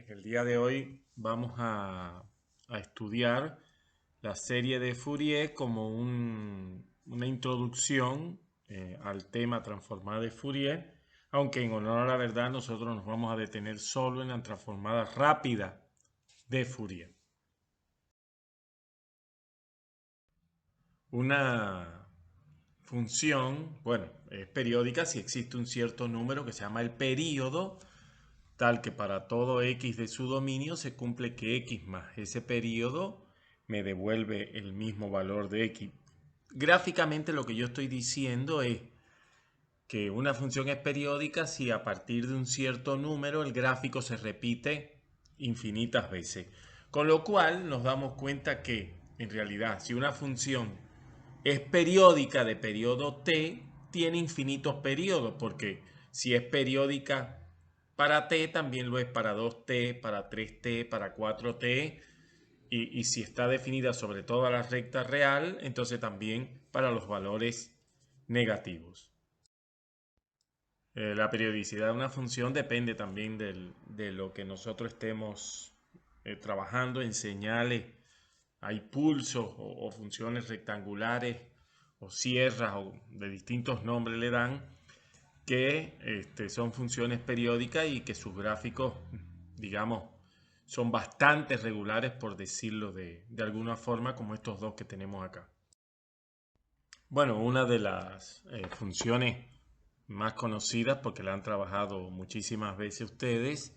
En el día de hoy vamos a estudiar la serie de Fourier como una introducción al tema transformada de Fourier, aunque en honor a la verdad nosotros nos vamos a detener solo en la transformada rápida de Fourier. Una función, bueno, es periódica si existe un cierto número que se llama el período, tal que para todo x de su dominio se cumple que x más ese periodo me devuelve el mismo valor de x. Gráficamente lo que yo estoy diciendo es que una función es periódica si a partir de un cierto número el gráfico se repite infinitas veces. Con lo cual nos damos cuenta que en realidad si una función es periódica de periodo t, tiene infinitos periodos, porque si es periódica para t, también lo es para 2t, para 3t, para 4t, y si está definida sobre toda la recta real, entonces también para los valores negativos. La periodicidad de una función depende también de lo que nosotros estemos trabajando en señales. Hay pulsos o funciones rectangulares o sierras o de distintos nombres le dan que son funciones periódicas y que sus gráficos, digamos, son bastante regulares, por decirlo de alguna forma, como estos dos que tenemos acá. Bueno, una de las funciones más conocidas, porque la han trabajado muchísimas veces ustedes,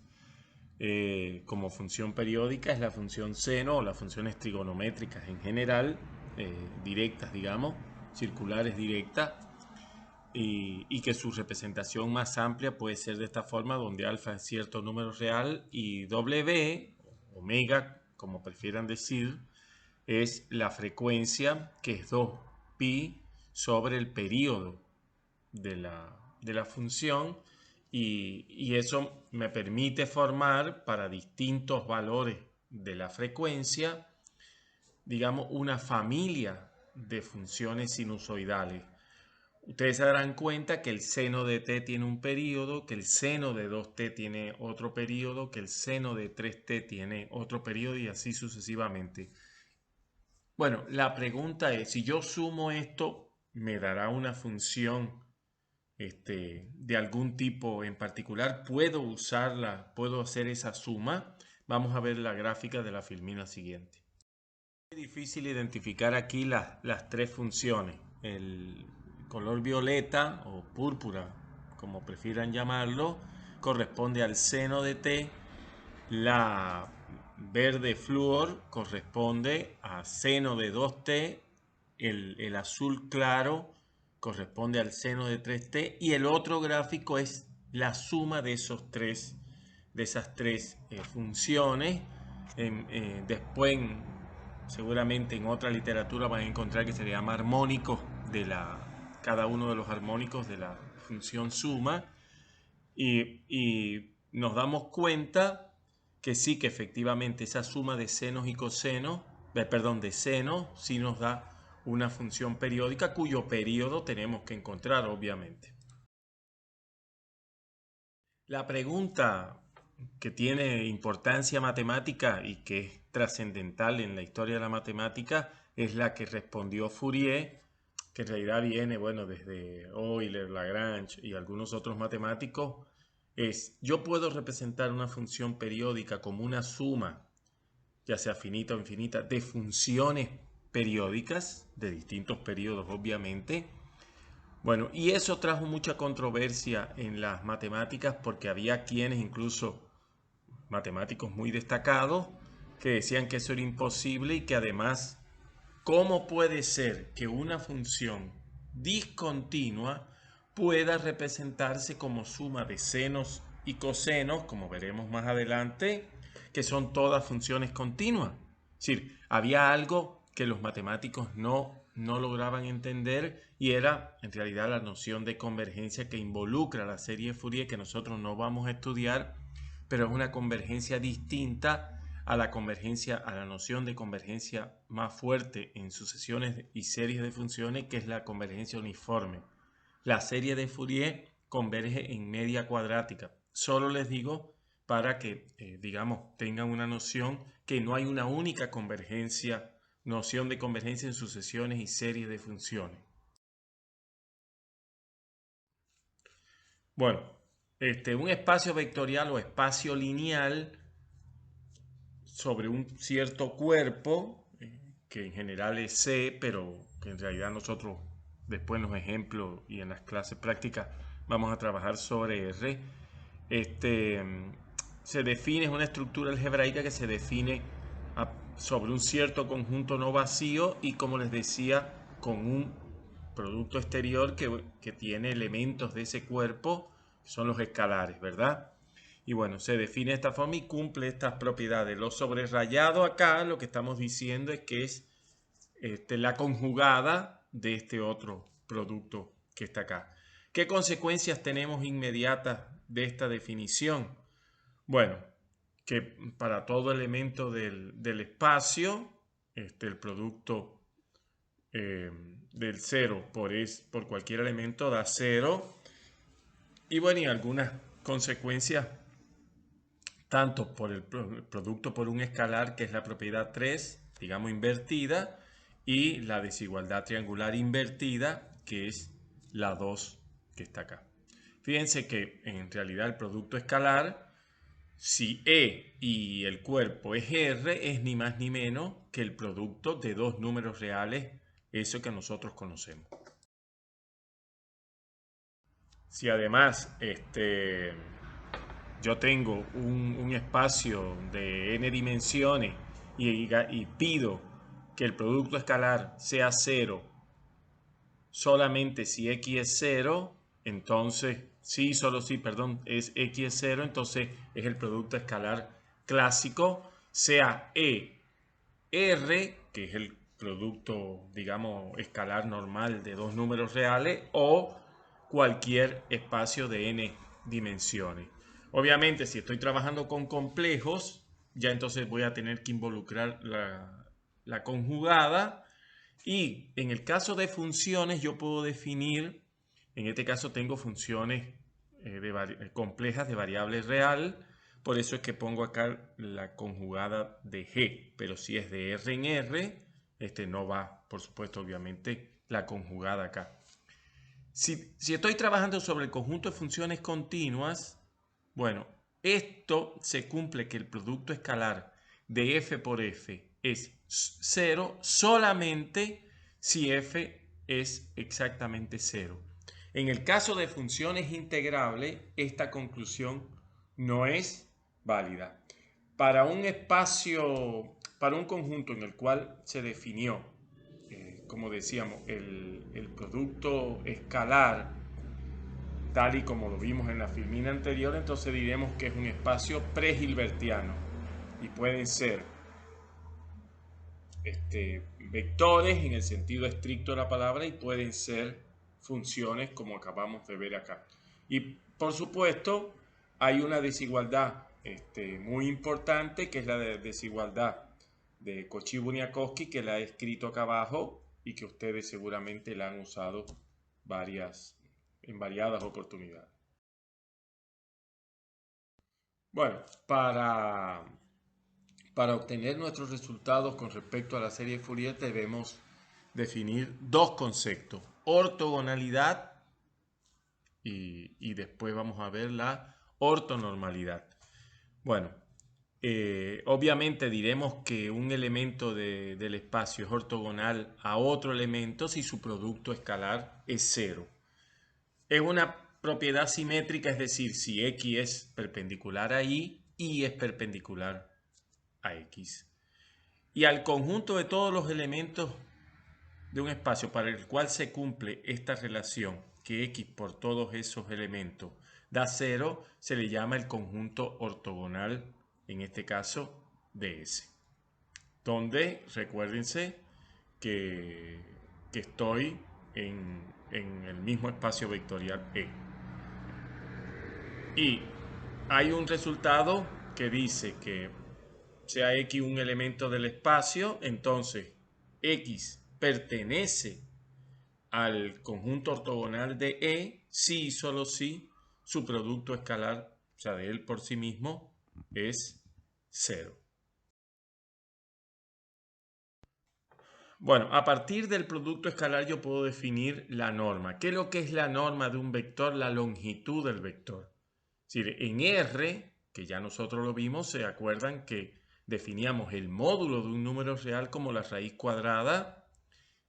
como función periódica, es la función seno o las funciones trigonométricas en general, directas, digamos, circulares directas, y que su representación más amplia puede ser de esta forma, donde alfa es cierto número real y w, omega, como prefieran decir, es la frecuencia, que es 2pi sobre el periodo de la función, y eso me permite formar para distintos valores de la frecuencia, digamos, una familia de funciones sinusoidales. Ustedes se darán cuenta que el seno de t tiene un periodo, que el seno de 2t tiene otro periodo, que el seno de 3t tiene otro periodo y así sucesivamente. Bueno, la pregunta es, si yo sumo esto, ¿me dará una función de algún tipo en particular? ¿Puedo usarla? ¿Puedo hacer esa suma? Vamos a ver la gráfica de la filmina siguiente. Es difícil identificar aquí las tres funciones. El color violeta o púrpura, como prefieran llamarlo, corresponde al seno de t. La verde flúor corresponde a seno de 2t. El azul claro corresponde al seno de 3t. Y el otro gráfico es la suma de esas tres funciones. Después, seguramente en otra literatura van a encontrar que se le llama armónicos cada uno de los armónicos de la función suma, y nos damos cuenta que sí, que efectivamente esa suma de senos y cosenos, de senos, sí nos da una función periódica cuyo periodo tenemos que encontrar, obviamente. La pregunta que tiene importancia matemática y que es trascendental en la historia de la matemática es la que respondió Fourier, que en realidad viene, bueno, desde Euler, Lagrange y algunos otros matemáticos. Yo puedo representar una función periódica como una suma, ya sea finita o infinita, de funciones periódicas, de distintos periodos obviamente. Bueno, y eso trajo mucha controversia en las matemáticas, porque había quienes, incluso matemáticos muy destacados, que decían que eso era imposible y que además, ¿cómo puede ser que una función discontinua pueda representarse como suma de senos y cosenos, como veremos más adelante, que son todas funciones continuas? Es decir, había algo que los matemáticos no lograban entender, y era en realidad la noción de convergencia que involucra la serie de Fourier, que nosotros no vamos a estudiar, pero es una convergencia distinta a la noción de convergencia más fuerte en sucesiones y series de funciones, que es la convergencia uniforme. La serie de Fourier converge en media cuadrática. Solo les digo para que, digamos, tengan una noción que no hay una única noción de convergencia en sucesiones y series de funciones. Bueno, un espacio vectorial o espacio lineal sobre un cierto cuerpo, que en general es C, pero que en realidad nosotros después en los ejemplos y en las clases prácticas vamos a trabajar sobre R. Se define, es una estructura algebraica que se define sobre un cierto conjunto no vacío y, como les decía, con un producto exterior que tiene elementos de ese cuerpo, que son los escalares, ¿verdad? Y bueno, se define de esta forma y cumple estas propiedades. Lo sobrerayado acá, lo que estamos diciendo es que es la conjugada de este otro producto que está acá. ¿Qué consecuencias tenemos inmediatas de esta definición? Bueno, que para todo elemento del espacio, el producto del 0 por cualquier elemento da 0. Y bueno, y algunas consecuencias tanto por el producto por un escalar, que es la propiedad 3, digamos invertida, y la desigualdad triangular invertida, que es la 2 que está acá. Fíjense que en realidad el producto escalar, si E y el cuerpo es R, es ni más ni menos que el producto de dos números reales, eso que nosotros conocemos. Si además yo tengo un espacio de n dimensiones y pido que el producto escalar sea 0 solamente si x es 0, entonces, sí, solo si, perdón, es x es 0, entonces es el producto escalar clásico, sea E, R, que es el producto, digamos, escalar normal de dos números reales, o cualquier espacio de n dimensiones. Obviamente, si estoy trabajando con complejos, ya entonces voy a tener que involucrar la conjugada. Y en el caso de funciones, yo puedo definir, en este caso tengo funciones complejas de variable real, por eso es que pongo acá la conjugada de G, pero si es de R en R, no va, por supuesto, obviamente, la conjugada acá. Si estoy trabajando sobre el conjunto de funciones continuas, bueno, esto se cumple que el producto escalar de f por f es 0 solamente si f es exactamente 0. En el caso de funciones integrables, esta conclusión no es válida. Para un espacio, para un conjunto en el cual se definió, como decíamos, el producto escalar, tal y como lo vimos en la filmina anterior, entonces diremos que es un espacio pre-hilbertiano y pueden ser vectores en el sentido estricto de la palabra y pueden ser funciones como acabamos de ver acá. Y por supuesto hay una desigualdad muy importante, que es la desigualdad de Cauchy-Bunyakovsky, que la he escrito acá abajo y que ustedes seguramente la han usado en variadas oportunidades. Bueno, para obtener nuestros resultados con respecto a la serie de Fourier debemos definir dos conceptos: ortogonalidad y después vamos a ver la ortonormalidad. Bueno, obviamente diremos que un elemento del espacio es ortogonal a otro elemento si su producto escalar es 0. Es una propiedad simétrica, es decir, si X es perpendicular a Y es perpendicular a X. Y al conjunto de todos los elementos de un espacio para el cual se cumple esta relación, que X por todos esos elementos da 0, se le llama el conjunto ortogonal, en este caso, de S. Donde, recuérdense que estoy en el mismo espacio vectorial E. Y hay un resultado que dice que sea X un elemento del espacio, entonces X pertenece al conjunto ortogonal de E si y solo si su producto escalar, o sea, de él por sí mismo, es 0. Bueno, a partir del producto escalar yo puedo definir la norma. ¿Qué es lo que es la norma de un vector? La longitud del vector. Es decir, en R, que ya nosotros lo vimos, se acuerdan que definíamos el módulo de un número real como la raíz cuadrada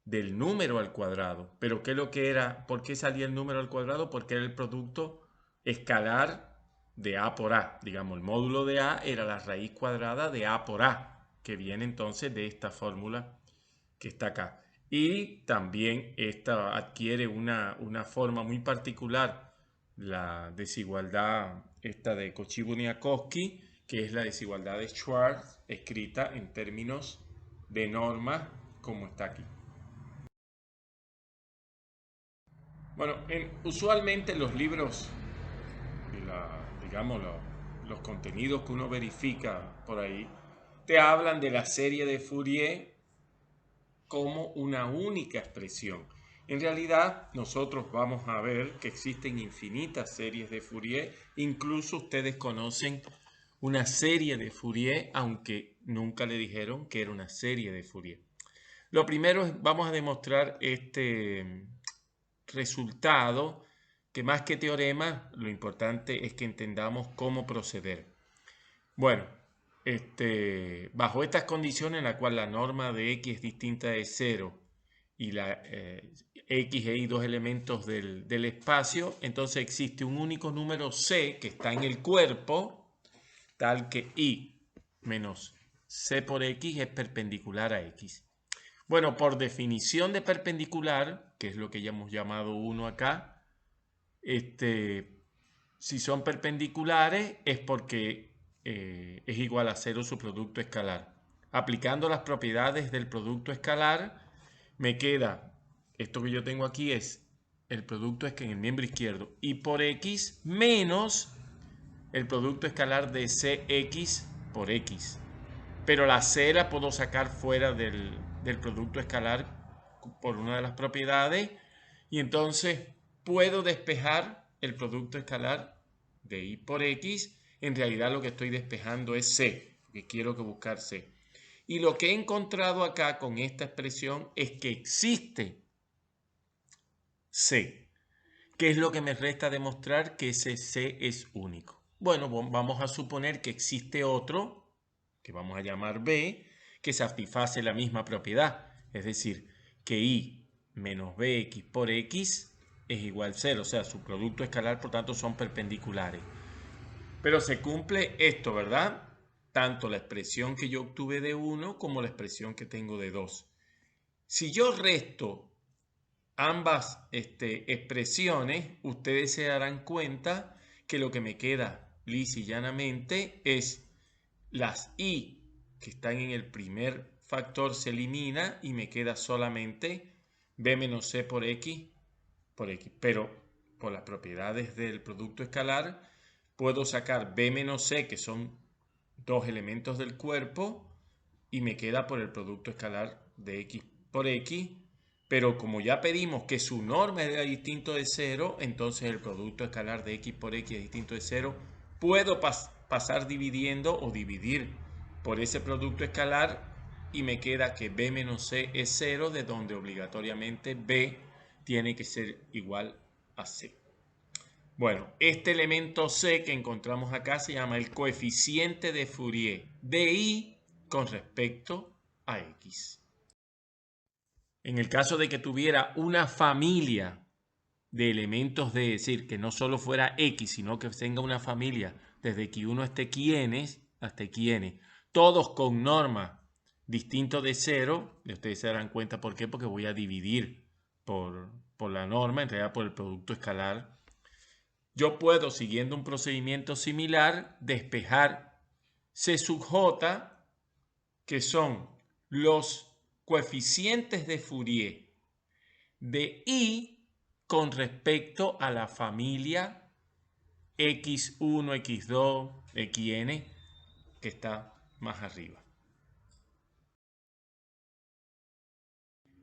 del número al cuadrado. Pero ¿qué es lo que era? ¿Por qué salía el número al cuadrado? Porque era el producto escalar de A por A. Digamos, el módulo de A era la raíz cuadrada de A por A, que viene entonces de esta fórmula que está acá. Y también esta adquiere una forma muy particular, la desigualdad esta de Cauchy-Bunyakovsky, que es la desigualdad de Schwarz, escrita en términos de norma, como está aquí. Bueno, usualmente los libros, digamos, los contenidos que uno verifica por ahí, te hablan de la serie de Fourier como una única expresión. En realidad, nosotros vamos a ver que existen infinitas series de Fourier. Incluso ustedes conocen una serie de Fourier, aunque nunca le dijeron que era una serie de Fourier. Lo primero es, vamos a demostrar este resultado, que más que teorema, lo importante es que entendamos cómo proceder. Bueno, bajo estas condiciones en las cuales la norma de x es distinta de 0 y la x e y dos elementos del espacio, entonces existe un único número c que está en el cuerpo, tal que y menos c por x es perpendicular a x. Bueno, por definición de perpendicular, que es lo que ya hemos llamado 1 acá, si son perpendiculares es porque es igual a 0 su producto escalar. Aplicando las propiedades del producto escalar, me queda, esto que yo tengo aquí es, el producto es que en el miembro izquierdo, y por x menos el producto escalar de cx por x. Pero la c la puedo sacar fuera del producto escalar por una de las propiedades, y entonces puedo despejar el producto escalar de y por x. En realidad lo que estoy despejando es c, porque quiero que buscar c. Y lo que he encontrado acá con esta expresión es que existe c. ¿Qué es lo que me resta demostrar? Que ese c es único. Bueno, vamos a suponer que existe otro, que vamos a llamar b, que satisface la misma propiedad. Es decir, que y menos bx por x es igual a 0. O sea, su producto escalar, por tanto, son perpendiculares. Pero se cumple esto, ¿verdad? Tanto la expresión que yo obtuve de 1 como la expresión que tengo de 2. Si yo resto ambas expresiones, ustedes se darán cuenta que lo que me queda lisa y llanamente es las y que están en el primer factor se elimina y me queda solamente b menos c por x. Pero por las propiedades del producto escalar puedo sacar b menos c, que son dos elementos del cuerpo, y me queda por el producto escalar de x por x. Pero como ya pedimos que su norma era distinto de 0, entonces el producto escalar de x por x es distinto de 0. Puedo pasar dividiendo o dividir por ese producto escalar y me queda que b menos c es 0, de donde obligatoriamente b tiene que ser igual a c. Bueno, este elemento c que encontramos acá se llama el coeficiente de Fourier de y con respecto a x. En el caso de que tuviera una familia de elementos de decir que no solo fuera x, sino que tenga una familia desde q1 hasta xn, todos con norma distinto de 0, y ustedes se darán cuenta por qué, porque voy a dividir por la norma, en realidad por el producto escalar. Yo puedo, siguiendo un procedimiento similar, despejar C sub j, que son los coeficientes de Fourier de y con respecto a la familia x1, x2, xn, que está más arriba.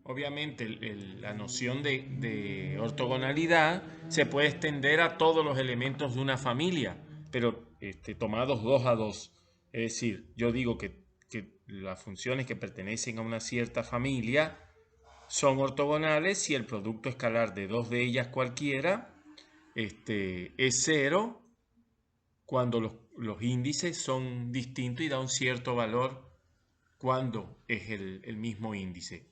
Obviamente la noción de ortogonalidad se puede extender a todos los elementos de una familia, pero tomados 2 a 2. Es decir, yo digo que las funciones que pertenecen a una cierta familia son ortogonales si el producto escalar de dos de ellas cualquiera es 0 cuando los índices son distintos y da un cierto valor cuando es el mismo índice.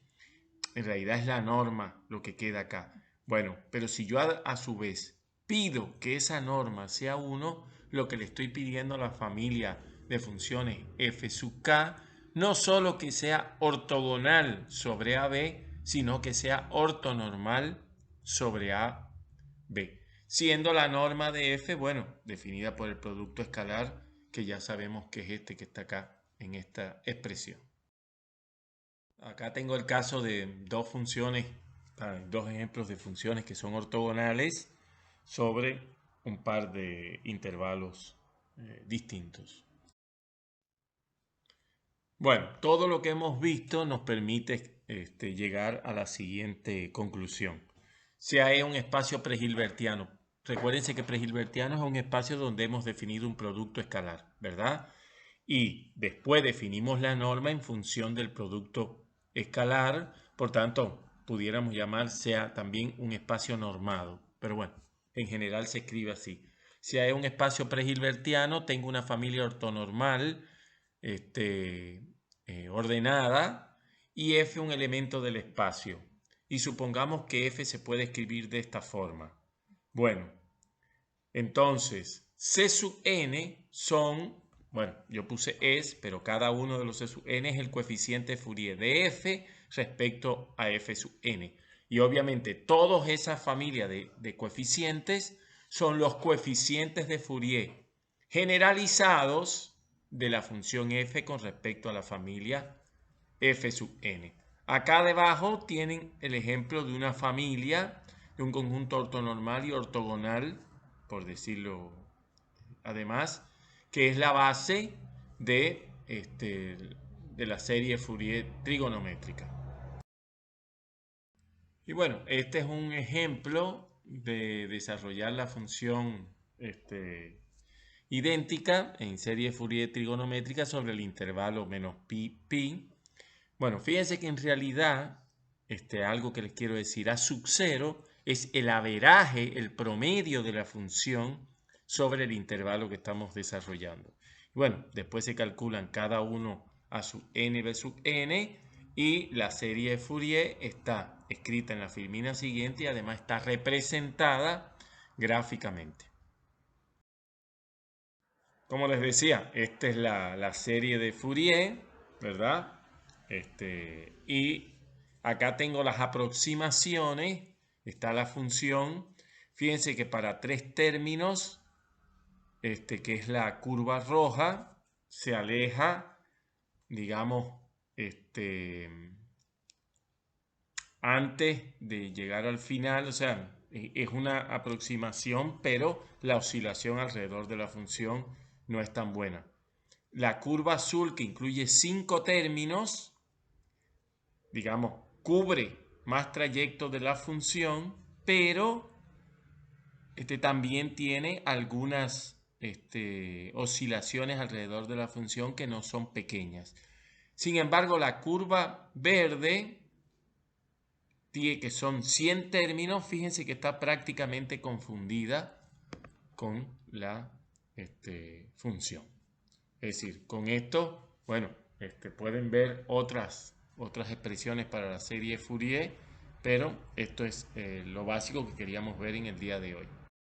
En realidad es la norma lo que queda acá. Bueno, pero si yo a su vez pido que esa norma sea 1, lo que le estoy pidiendo a la familia de funciones f sub k, no solo que sea ortogonal sobre AB, sino que sea ortonormal sobre AB, siendo la norma de f, bueno, definida por el producto escalar, que ya sabemos que es este que está acá en esta expresión. Acá tengo el caso de dos funciones, dos ejemplos de funciones que son ortogonales sobre un par de intervalos distintos. Bueno, todo lo que hemos visto nos permite llegar a la siguiente conclusión. Sea E un espacio prehilbertiano. Recuérdense que prehilbertiano es un espacio donde hemos definido un producto escalar, ¿verdad? Y después definimos la norma en función del producto escalar, por tanto, pudiéramos llamar sea también un espacio normado, pero bueno, en general se escribe así. Si hay un espacio prehilbertiano, tengo una familia ortonormal ordenada y f un elemento del espacio. Y supongamos que f se puede escribir de esta forma. Bueno, entonces c sub n son, bueno, yo puse es, pero cada uno de los c sub n es el coeficiente Fourier de f respecto a f sub n. Y obviamente todas esas familias de coeficientes son los coeficientes de Fourier generalizados de la función f con respecto a la familia f sub n. Acá debajo tienen el ejemplo de una familia, de un conjunto ortonormal y ortogonal, por decirlo además, que es la base de la serie Fourier trigonométrica. Y bueno, este es un ejemplo de desarrollar la función idéntica en serie Fourier trigonométrica sobre el intervalo menos pi. Bueno, fíjense que en realidad, algo que les quiero decir, A sub 0 es el averaje, el promedio de la función sobre el intervalo que estamos desarrollando. Bueno, después se calculan cada uno A sub n, b sub n, y la serie de Fourier está escrita en la filmina siguiente y además está representada gráficamente. Como les decía, esta es la serie de Fourier, ¿verdad? Y acá tengo las aproximaciones, está la función. Fíjense que para 3 términos, que es la curva roja, se aleja, digamos, antes de llegar al final, o sea, es una aproximación, pero la oscilación alrededor de la función no es tan buena. La curva azul, que incluye 5 términos, digamos, cubre más trayectos de la función, pero también tiene algunas oscilaciones alrededor de la función que no son pequeñas. Sin embargo, la curva verde, que son 100 términos, fíjense que está prácticamente confundida con la función. Es decir, con esto, bueno, pueden ver otras expresiones para la serie Fourier, pero esto es lo básico que queríamos ver en el día de hoy.